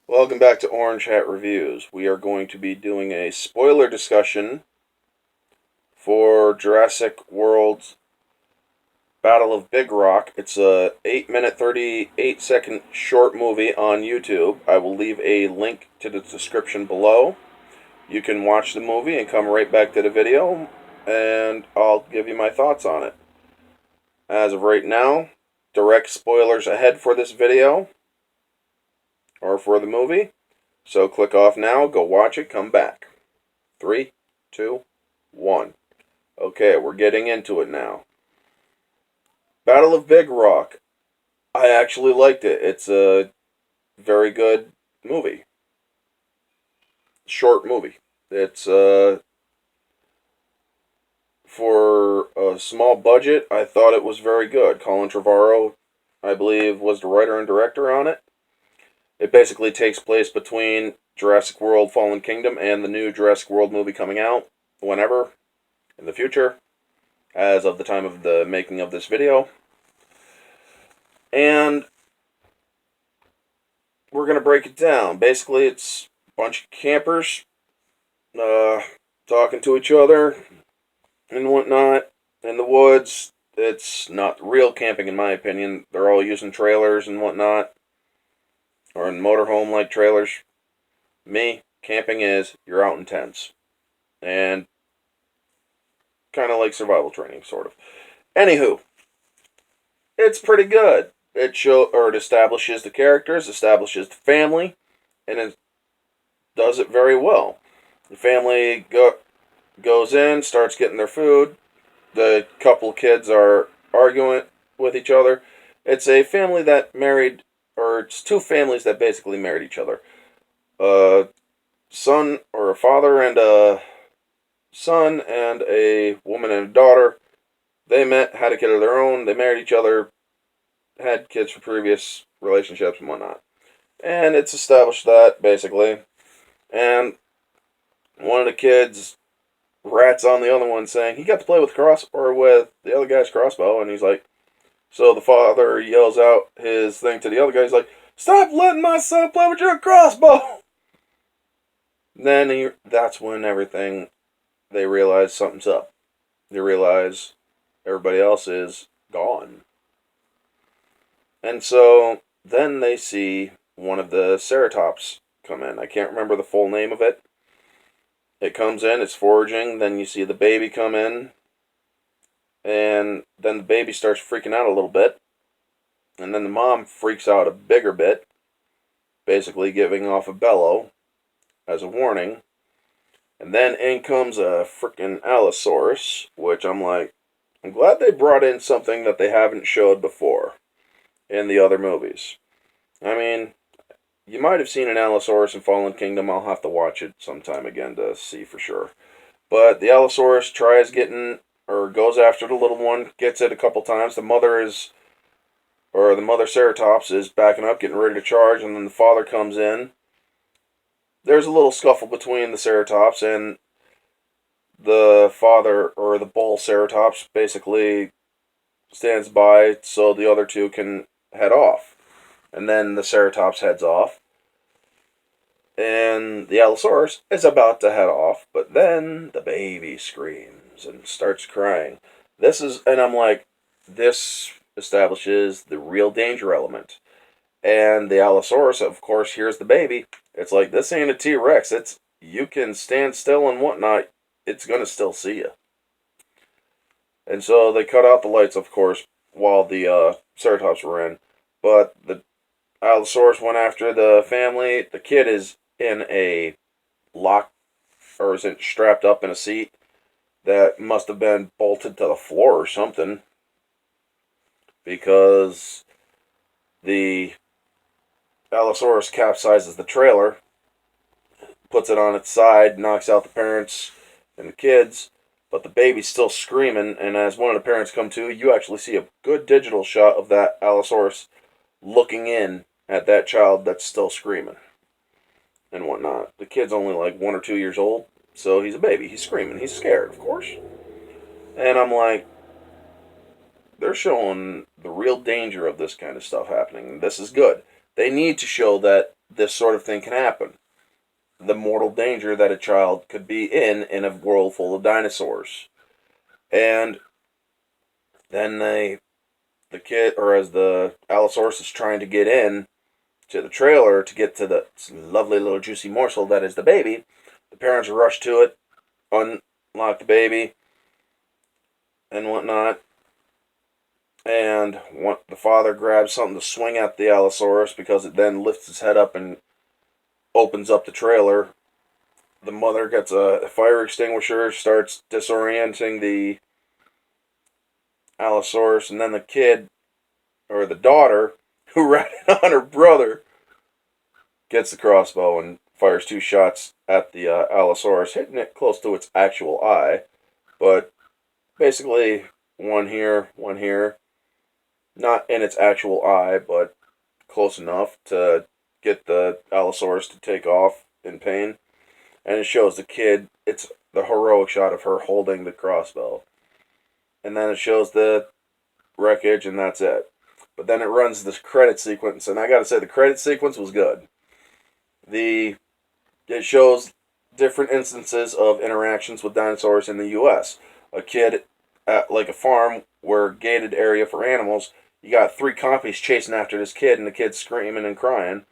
Welcome back to Orange Hat Reviews. We are going to be doing a spoiler discussion for Jurassic World's Battle of Big Rock. It's a 8-minute 38-second short movie on YouTube. I will leave a link to the description below. You can watch the movie and come right back to the video, and I'll give you my thoughts on it. As of right now, direct spoilers ahead for this video, or for the movie. So click off now, go watch it, come back. 3, 2, 1. Okay, we're getting into it now. Battle of Big Rock. I actually liked it. It's a very good movie. Short movie. It's for a small budget, I thought it was very good. Colin Trevorrow, I believe, was the writer and director on it. It basically takes place between Jurassic World Fallen Kingdom and the new Jurassic World movie coming out whenever in the future, as of the time of the making of this video. And we're going to break it down. Basically, it's a bunch of campers talking to each other and whatnot in the woods. It's not real camping, in my opinion. They're all using trailers and whatnot, or in motorhome-like trailers. Me, camping is you're out in tents. And kind of like survival training, sort of. Anywho, it's pretty good. It establishes the characters, establishes the family, and it does it very well. The family goes in, starts getting their food. The couple kids are arguing with each other. It's a family that married, or it's two families that basically married each other. A son, or a father and a son, and a woman and a daughter. They met, had a kid of their own. They married each other, had kids from previous relationships and whatnot. And it's established that, basically. And one of the kids rats on the other one, saying he got to play with with the other guy's crossbow, and he's like, so the father yells out his thing to the other guy. He's like, "Stop letting my son play with your crossbow!" Then that's when they realize something's up. They realize everybody else is gone. And so then they see one of the ceratops come in. I can't remember the full name of it. It comes in, it's foraging, then you see the baby come in, and then the baby starts freaking out a little bit, and then the mom freaks out a bigger bit, basically giving off a bellow as a warning. And then in comes a freaking Allosaurus, which I'm glad they brought in something that they haven't showed before in the other movies. I mean, you might have seen an Allosaurus in Fallen Kingdom. I'll have to watch it sometime again to see for sure. But the Allosaurus goes after the little one, gets it a couple times. The mother Ceratops is backing up, getting ready to charge, and then the father comes in. There's a little scuffle between the Ceratops, and the father, or the bull Ceratops, basically stands by so the other two can head off. And then the Ceratops heads off, and the Allosaurus is about to head off, but then the baby screams and starts crying. This establishes the real danger element. And the Allosaurus, of course, hears the baby. It's like, this ain't a T-Rex. You can stand still and whatnot, it's going to still see you. And so they cut out the lights, of course, while the Ceratops were in. But the Allosaurus went after the family. The kid is in a isn't strapped up in a seat that must have been bolted to the floor or something, because the Allosaurus capsizes the trailer, puts it on its side, knocks out the parents and the kids, but the baby's still screaming, and as one of the parents come to, you actually see a good digital shot of that Allosaurus looking in at that child that's still screaming and whatnot. The kid's only like 1 or 2 years old, so he's a baby. He's screaming. He's scared, of course. And I'm like, they're showing the real danger of this kind of stuff happening. This is good. They need to show that this sort of thing can happen. The mortal danger that a child could be in a world full of dinosaurs. And then the kid, or as the Allosaurus is trying to get in to the trailer to get to the lovely little juicy morsel that is the baby, the parents rush to it, unlock the baby, and whatnot. And the father grabs something to swing at the Allosaurus because it then lifts its head up and opens up the trailer. The mother gets a fire extinguisher, starts disorienting the Allosaurus, and then the kid, or the daughter, who ran on her brother, gets the crossbow and fires 2 shots at the Allosaurus, hitting it close to its actual eye. But basically, one here, one here. Not in its actual eye, but close enough to get the Allosaurus to take off in pain. And it shows the kid, it's the heroic shot of her holding the crossbow. And then it shows the wreckage, and that's it. But then it runs this credit sequence, and I gotta say, the credit sequence was good. It shows different instances of interactions with dinosaurs in the U.S. A kid at like a farm where gated area for animals, you got 3 compies chasing after this kid, and the kid's screaming and crying.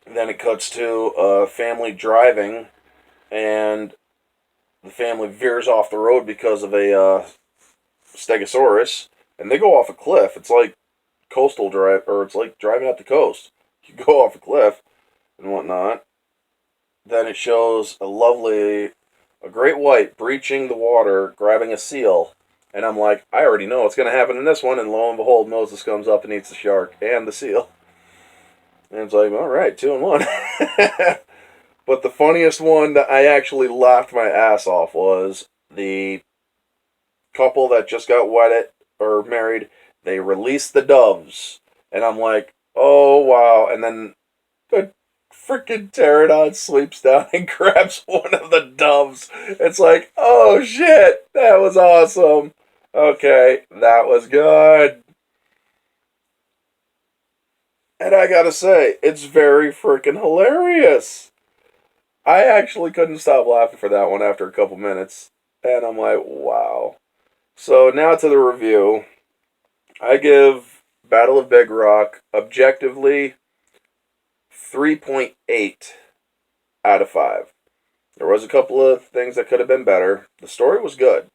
And then it cuts to a family driving, and the family veers off the road because of a Stegosaurus, and they go off a cliff. It's like coastal drive, or it's like driving up the coast. You go off a cliff and whatnot. Then it shows a great white breaching the water, grabbing a seal, and I'm like, I already know what's going to happen in this one, and lo and behold, Moses comes up and eats the shark and the seal. And it's like, all right, 2 in 1. But the funniest one that I actually laughed my ass off was the couple that just got wedded or married. They released the doves, and I'm like, oh wow. And then the freaking pterodon sleeps down and grabs one of the doves. It's like, oh shit, that was awesome. Okay, that was good. And I gotta say, it's very freaking hilarious. I actually couldn't stop laughing for that one after a couple minutes. And I'm like, wow. So now to the review. I give Battle of Big Rock objectively 3.8 out of 5. There was a couple of things that could have been better. The story was good.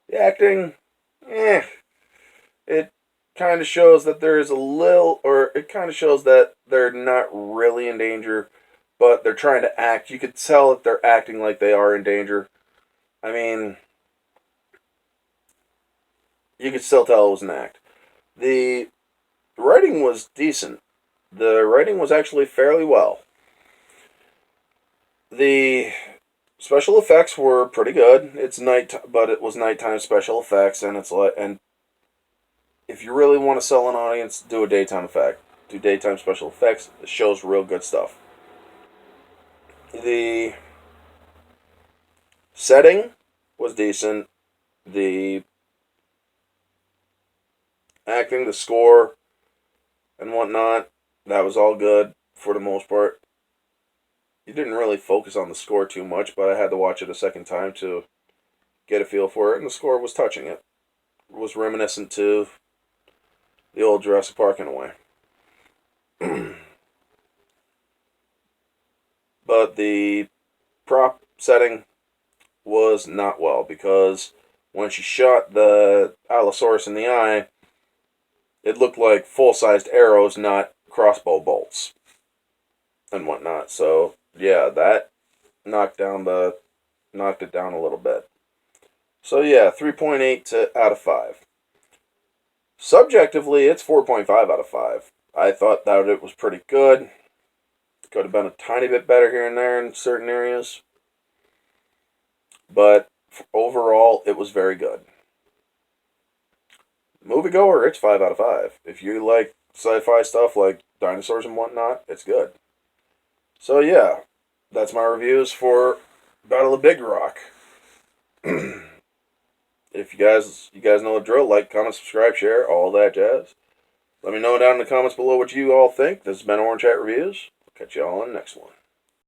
The acting, it kind of shows that there is it kind of shows that they're not really in danger, but they're trying to act. You could tell that they're acting like they are in danger. I mean, you could still tell it was an act. The writing was decent. The writing was actually fairly well. The special effects were pretty good. It's night, but it was nighttime special effects, and if you really want to sell an audience, do a daytime effect. Do daytime special effects. It shows real good stuff. The setting was decent. The acting, the score, and whatnot, that was all good for the most part. You didn't really focus on the score too much, but I had to watch it a second time to get a feel for it, and the score was touching. It was reminiscent to the old Jurassic Park in a way. But the prop setting was not well, because when she shot the Allosaurus in the eye, it looked like full-sized arrows, not crossbow bolts and whatnot. So yeah, that knocked it down a little bit. So yeah, 3.8 out of 5. Subjectively, it's 4.5 out of 5. I thought that it was pretty good. Could have been a tiny bit better here and there in certain areas. But overall, it was very good. Moviegoer, it's 5 out of 5. If you like sci-fi stuff like dinosaurs and whatnot, it's good. So yeah, that's my reviews for Battle of Big Rock. If you guys know the drill, like, comment, subscribe, share, all that jazz. Let me know down in the comments below what you all think. This has been Orange Hat Reviews. Catch you all in the next one.